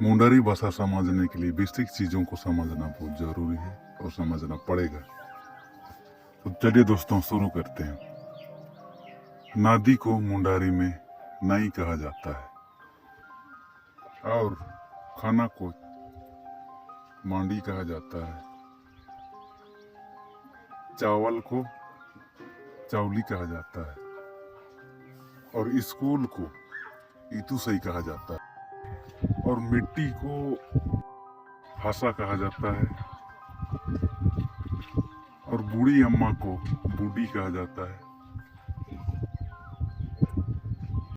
मुंडारी भाषा समझने के लिए बेसिक चीज़ों को समझना बहुत ज़रूरी है और समझना पड़ेगा। तो चलिए दोस्तों शुरू करते हैं। नदी को मुंडारी में नई कहा जाता है और खाना को मांडी कहा जाता है, चावल को चावली कहा जाता है और स्कूल को इतुसई कहा जाता है और मिट्टी को हासा कहा जाता है और बूढ़ी अम्मा को बूढ़ी कहा जाता है